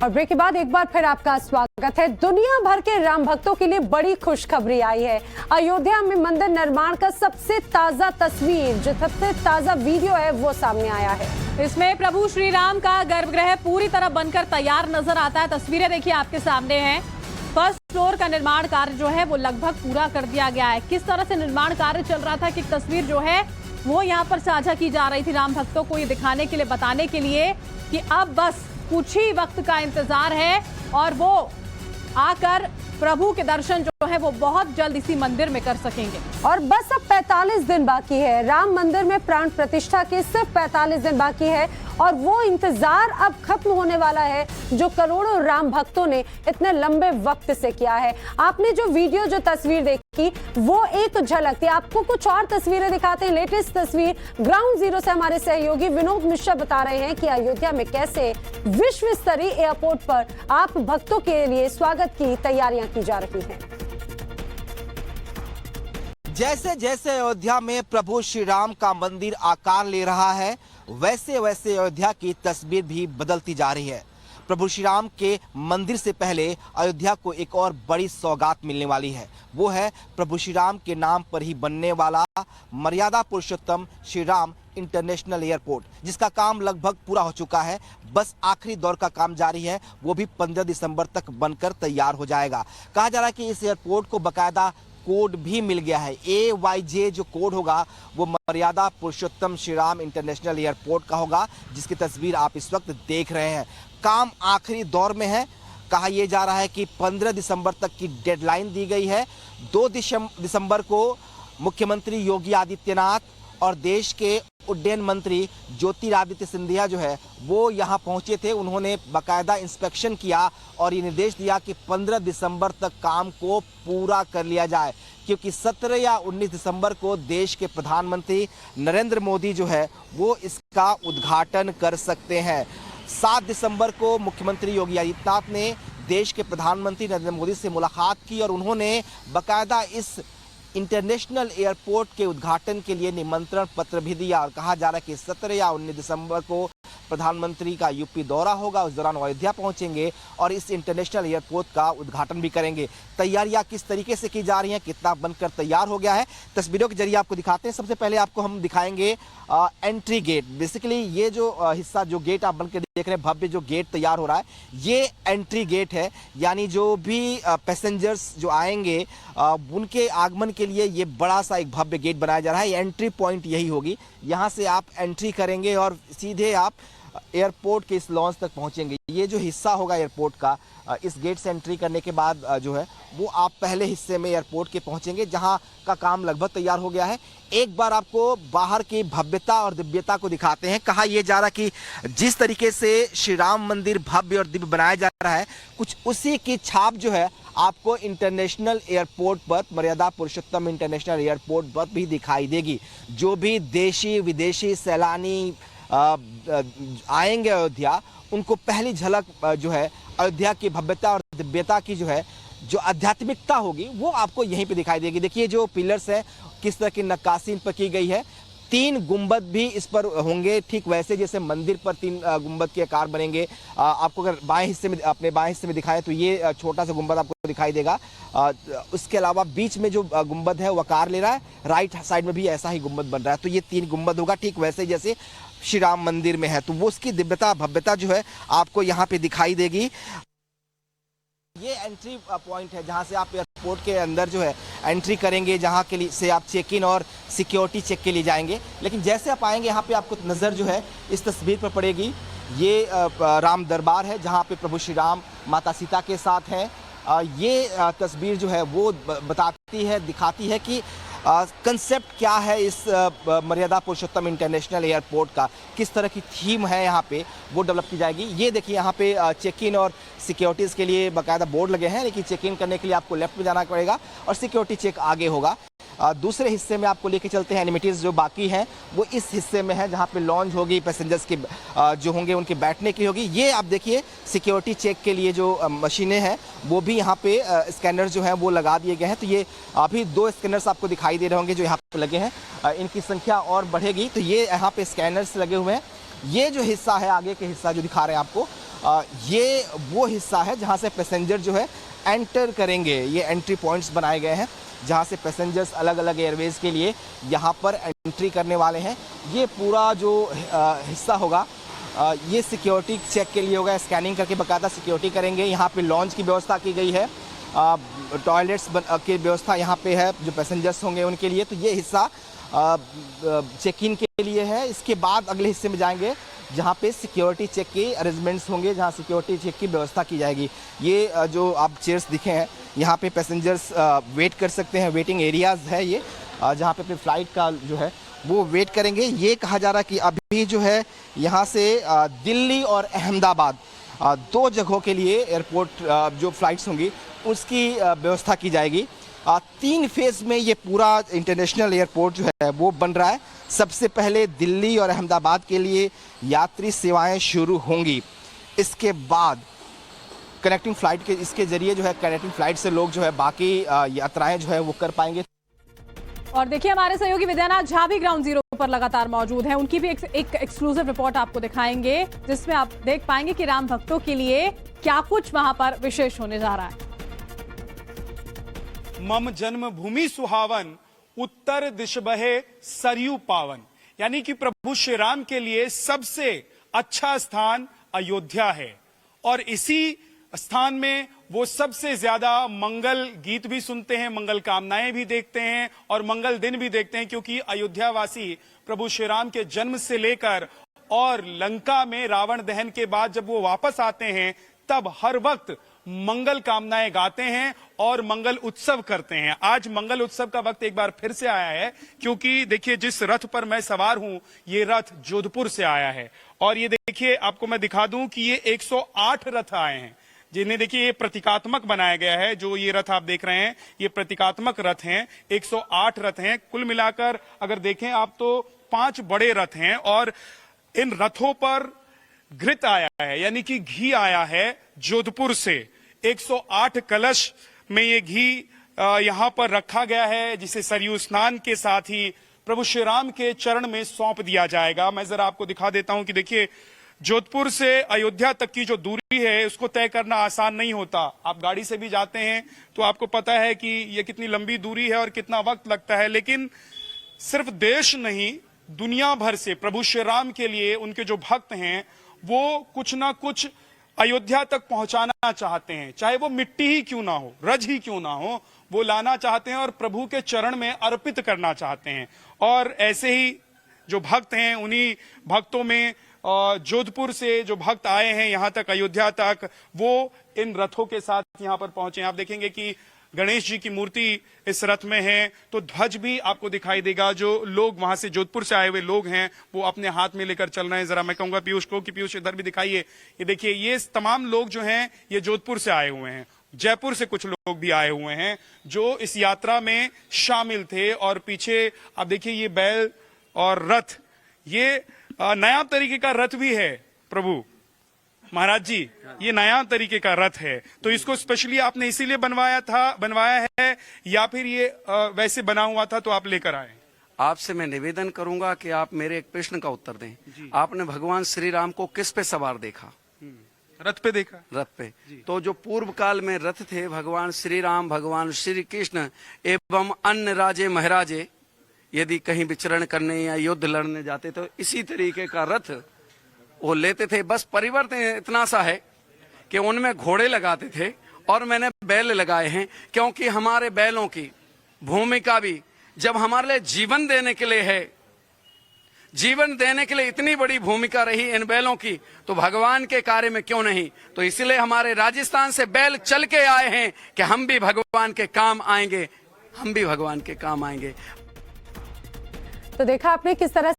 और ब्रेक के बाद एक बार फिर आपका स्वागत है। दुनिया भर के राम भक्तों के लिए बड़ी खुशखबरी आई है। अयोध्या में मंदिर निर्माण का सबसे ताजा तस्वीर, जो सबसे ताजा वीडियो है, वो सामने आया है। इसमें प्रभु श्री राम का गर्भगृह पूरी तरह बनकर तैयार नजर आता है। तस्वीरें देखिए आपके सामने हैं। फर्स्ट फ्लोर का निर्माण कार्य जो है वो लगभग पूरा कर दिया गया है। किस तरह से निर्माण कार्य चल रहा था कि तस्वीर जो है वो यहाँ पर साझा की जा रही थी राम भक्तों को ये दिखाने के लिए, बताने के लिए कि अब बस कुछ ही वक्त का इंतजार है और वो आकर प्रभु के दर्शन जो है वो बहुत जल्द इसी मंदिर में कर सकेंगे। और बस अब 45 दिन बाकी है। राम मंदिर में प्राण प्रतिष्ठा के सिर्फ 45 दिन बाकी है और वो इंतजार अब खत्म होने वाला है जो करोड़ों राम भक्तों ने इतने लंबे वक्त से किया है। आपने जो वीडियो, जो तस्वीर देखी, वो एक झलक थी। आपको कुछ और तस्वीरें दिखाते हैं। लेटेस्ट तस्वीर ग्राउंड जीरो से हमारे सहयोगी विनोद मिश्रा बता रहे हैं कि अयोध्या में कैसे विश्व स्तरीय एयरपोर्ट पर आप भक्तों के लिए स्वागत की तैयारियां की जा रही हैं। जैसे जैसे अयोध्या में प्रभु श्री राम का मंदिर आकार ले रहा है, वैसे वैसे अयोध्या की तस्वीर भी बदलती जा रही है। प्रभु श्री राम के मंदिर से पहले अयोध्या को एक और बड़ी सौगात मिलने वाली है। वो है प्रभु श्री राम के नाम पर ही बनने वाला मर्यादा पुरुषोत्तम श्री राम इंटरनेशनल एयरपोर्ट, जिसका काम लगभग पूरा हो चुका है। बस आखिरी दौर का काम जारी है। वो भी 15 दिसंबर तक बनकर तैयार हो जाएगा। कहा जा रहा है कि इस एयरपोर्ट को बाकायदा कोड भी मिल गया है। AYJ जो कोड होगा वो मर्यादा पुरुषोत्तम श्री राम इंटरनेशनल एयरपोर्ट का होगा, जिसकी तस्वीर आप इस वक्त देख रहे हैं। काम आखिरी दौर में है। कहा यह जा रहा है कि 15 दिसंबर तक की डेडलाइन दी गई है। 2 दिसंबर को मुख्यमंत्री योगी आदित्यनाथ और देश के उड्डयन मंत्री ज्योतिरादित्य सिंधिया जो है वो यहाँ पहुंचे थे। उन्होंने बाकायदा इंस्पेक्शन किया और ये निर्देश दिया कि 15 दिसंबर तक काम को पूरा कर लिया जाए, क्योंकि 17 या 19 दिसंबर को देश के प्रधानमंत्री नरेंद्र मोदी जो है वो इसका उद्घाटन कर सकते हैं। 7 दिसंबर को मुख्यमंत्री योगी आदित्यनाथ ने देश के प्रधानमंत्री नरेंद्र मोदी से मुलाकात की और उन्होंने बाकायदा इस इंटरनेशनल एयरपोर्ट के उद्घाटन के लिए निमंत्रण पत्र भी दिया। और कहा जा रहा है कि 17 या 19 दिसंबर को प्रधानमंत्री का यूपी दौरा होगा। उस दौरान अयोध्या पहुंचेंगे और इस इंटरनेशनल एयरपोर्ट का उद्घाटन भी करेंगे। तैयारियां किस तरीके से की जा रही हैं, कितना बनकर तैयार हो गया है, तस्वीरों के जरिए आपको दिखाते हैं। सबसे पहले आपको हम दिखाएंगे एंट्री गेट। बेसिकली ये जो हिस्सा, जो गेट आप बनकर देख रहे हैं, भव्य जो गेट तैयार हो रहा है, ये एंट्री गेट है। यानी जो भी पैसेंजर्स जो आएंगे उनके आगमन के लिए ये बड़ा सा एक भव्य गेट बनाया जा रहा है। एंट्री पॉइंट यही होगी। यहाँ से आप एंट्री करेंगे और सीधे आप एयरपोर्ट के इस लॉन्च तक पहुंचेंगे। ये जो हिस्सा होगा एयरपोर्ट का, इस गेट से एंट्री करने के बाद जो है वो आप पहले हिस्से में एयरपोर्ट के पहुंचेंगे, जहां का काम लगभग तैयार हो गया है। एक बार आपको बाहर की भव्यता और दिव्यता को दिखाते हैं। कहा यह जा रहा कि जिस तरीके से श्री राम मंदिर भव्य और दिव्य बनाया जा रहा है, कुछ उसी की छाप जो है आपको इंटरनेशनल एयरपोर्ट पर, मर्यादा पुरुषोत्तम इंटरनेशनल एयरपोर्ट पर भी दिखाई देगी। जो भी देशी विदेशी सैलानी आएंगे अयोध्या, उनको पहली झलक जो है अयोध्या की भव्यता और दिव्यता की जो है, जो आध्यात्मिकता होगी, वो आपको यहीं पे दिखाई देगी। देखिए जो पिलर्स हैं, किस तरह की नक्काशी इन पर की गई है। 3 गुंबद भी इस पर होंगे, ठीक वैसे जैसे मंदिर पर 3 गुंबद के आकार बनेंगे। आपको अगर बाएं हिस्से में, अपने बाएं हिस्से में दिखाएं तो ये छोटा सा गुंबद आपको दिखाई देगा। उसके अलावा बीच में जो गुंबद है वो आकार ले रहा है। राइट साइड में भी ऐसा ही गुंबद बन रहा है। तो ये 3 गुंबद होगा, ठीक वैसे जैसे श्री राम मंदिर में है। तो वो उसकी दिव्यता भव्यता जो है आपको यहाँ पे दिखाई देगी। ये एंट्री पॉइंट है जहाँ से आप एयरपोर्ट के अंदर जो है एंट्री करेंगे, जहाँ के लिए से आप चेक इन और सिक्योरिटी चेक के लिए जाएंगे। लेकिन जैसे आप आएंगे यहाँ पे आपको नज़र जो है इस तस्वीर पर पड़ेगी। ये राम दरबार है जहाँ पे प्रभु श्री राम माता सीता के साथ हैं। ये तस्वीर जो है वो बताती है, दिखाती है कि कंसेप्ट क्या है इस मर्यादा पुरुषोत्तम इंटरनेशनल एयरपोर्ट का, किस तरह की थीम है यहाँ पे, वो डेवलप की जाएगी। ये देखिए यहाँ पे चेक इन और सिक्योरिटीज़ के लिए बाकायदा बोर्ड लगे हैं, लेकिन चेक इन करने के लिए आपको लेफ्ट में जाना पड़ेगा और सिक्योरिटी चेक आगे होगा। दूसरे हिस्से में आपको लेके चलते हैं। एनिमिटीज़ जो बाकी हैं वो इस हिस्से में है, जहाँ पे लॉन्च होगी, पैसेंजर्स की जो होंगे उनके बैठने की होगी। ये आप देखिए सिक्योरिटी चेक के लिए जो मशीनें हैं वो भी यहाँ पे स्कैनर जो हैं वो लगा दिए गए हैं। तो ये अभी 2 स्कैनर्स आपको दिखाई दे रहे होंगे जो यहाँ पे लगे हैं। इनकी संख्या और बढ़ेगी। तो ये यहाँ पे स्कैनर्स लगे हुए हैं। ये जो हिस्सा है, आगे के हिस्सा जो दिखा रहे हैं आपको, ये वो हिस्सा है जहां से पैसेंजर जो है एंटर करेंगे। ये एंट्री पॉइंट्स बनाए गए हैं जहां से पैसेंजर्स अलग अलग एयरवेज के लिए यहां पर एंट्री करने वाले हैं। ये पूरा जो हिस्सा होगा ये सिक्योरिटी चेक के लिए होगा, स्कैनिंग करके बाकायदा सिक्योरिटी करेंगे। यहाँ पे लॉन्च की व्यवस्था की गई है, टॉयलेट्स की व्यवस्था यहाँ पे है जो पैसेंजर्स होंगे उनके लिए। तो ये हिस्सा चेक इन के लिए है। इसके बाद अगले हिस्से में जाएंगे जहाँ पे सिक्योरिटी चेक के अरेंजमेंट्स होंगे, जहाँ सिक्योरिटी चेक की व्यवस्था की जाएगी। ये जो आप चेयर्स दिखे हैं यहाँ पे पैसेंजर्स वेट कर सकते हैं, वेटिंग एरियाज है ये, जहाँ पे अपनी फ्लाइट का जो है वो वेट करेंगे। ये कहा जा रहा है कि अभी जो है यहाँ से दिल्ली और अहमदाबाद दो जगहों के लिए एयरपोर्ट जो फ्लाइट्स होंगी उसकी व्यवस्था की जाएगी। 3 फेज में ये पूरा इंटरनेशनल एयरपोर्ट जो है वो बन रहा है। सबसे पहले दिल्ली और अहमदाबाद के लिए यात्री सेवाएं शुरू होंगी। इसके बाद कनेक्टिंग फ्लाइट के इसके जरिए जो है कनेक्टिंग फ्लाइट से लोग जो है बाकी यात्राएं जो है वो कर पाएंगे। और देखिए हमारे सहयोगी विद्यानाथ झा भी ग्राउंड जीरो पर लगातार मौजूद हैं। उनकी भी एक एक्सक्लूसिव रिपोर्ट आपको दिखाएंगे जिसमें आप देख पाएंगे कि राम भक्तों के लिए क्या कुछ वहां पर विशेष होने जा रहा है। मम जन्मभूमि सुहावन, उत्तर दिश बहे सरयू पावन। यानी कि प्रभु श्री राम के लिए सबसे अच्छा स्थान अयोध्या है और इसी स्थान में वो सबसे ज्यादा मंगल गीत भी सुनते हैं, मंगल कामनाएं भी देखते हैं और मंगल दिन भी देखते हैं, क्योंकि अयोध्यावासी प्रभु श्री राम के जन्म से लेकर और लंका में रावण दहन के बाद जब वो वापस आते हैं तब हर वक्त मंगल कामनाएं गाते हैं और मंगल उत्सव करते हैं। आज मंगल उत्सव का वक्त एक बार फिर से आया है, क्योंकि देखिए जिस रथ पर मैं सवार हूं ये रथ जोधपुर से आया है और ये देखिए आपको मैं दिखा दूं कि ये 108 रथ आए हैं जिन्हें देखिए ये प्रतीकात्मक बनाया गया है। जो ये रथ आप देख रहे हैं ये प्रतीकात्मक रथ हैं, 108 रथ हैं। कुल मिलाकर अगर देखें आप तो 5 बड़े रथ हैं और इन रथों पर घृत आया है यानी कि घी आया है जोधपुर से। 108 कलश में ये घी यहां पर रखा गया है जिसे सरयू स्नान के साथ ही प्रभु श्री राम के चरण में सौंप दिया जाएगा। मैं जरा आपको दिखा देता हूं कि देखिए जोधपुर से अयोध्या तक की जो दूरी है उसको तय करना आसान नहीं होता। आप गाड़ी से भी जाते हैं तो आपको पता है कि ये कितनी लंबी दूरी है और कितना वक्त लगता है, लेकिन सिर्फ देश नहीं दुनिया भर से प्रभु श्री राम के लिए उनके जो भक्त हैं वो कुछ ना कुछ अयोध्या तक पहुंचाना चाहते हैं, चाहे वो मिट्टी ही क्यों ना हो, रज ही क्यों ना हो, वो लाना चाहते हैं और प्रभु के चरण में अर्पित करना चाहते हैं। और ऐसे ही जो भक्त हैं उन्हीं भक्तों में जोधपुर से जो भक्त आए हैं यहां तक अयोध्या तक वो इन रथों के साथ यहां पर पहुंचे। आप देखेंगे कि गणेश जी की मूर्ति इस रथ में है, तो ध्वज भी आपको दिखाई देगा। जो लोग वहां से जोधपुर से आए हुए लोग हैं वो अपने हाथ में लेकर चल रहे हैं। जरा मैं कहूंगा पीयूष को कि पीयूष इधर भी दिखाइए। ये देखिए ये तमाम लोग जो हैं ये जोधपुर से आए हुए हैं, जयपुर से कुछ लोग भी आए हुए हैं जो इस यात्रा में शामिल थे। और पीछे आप देखिए ये बैल और रथ, ये नया तरीके का रथ भी है प्रभु महाराज जी, ये नया तरीके का रथ है। तो इसको स्पेशली आपने इसीलिए बनवाया है या फिर ये वैसे बना हुआ था तो आप लेकर आए? आपसे मैं निवेदन करूंगा कि आप मेरे एक प्रश्न का उत्तर दें। आपने भगवान श्री राम को किस पे सवार देखा? रथ पे देखा। रथ पे। तो जो पूर्व काल में रथ थे भगवान श्री राम, भगवान श्री कृष्ण एवं अन्य राजे महाराजे यदि कहीं विचरण करने या युद्ध लड़ने जाते तो इसी तरीके का रथ वो लेते थे। बस परिवर्तन इतना सा है कि उनमें घोड़े लगाते थे और मैंने बैल लगाए हैं, क्योंकि हमारे बैलों की भूमिका भी जब हमारे लिए जीवन देने के लिए है, जीवन देने के लिए इतनी बड़ी भूमिका रही इन बैलों की, तो भगवान के कार्य में क्यों नहीं। तो इसलिए हमारे राजस्थान से बैल चल के आए हैं कि हम भी भगवान के काम आएंगे, हम भी भगवान के काम आएंगे। तो देखा आपने किस तरह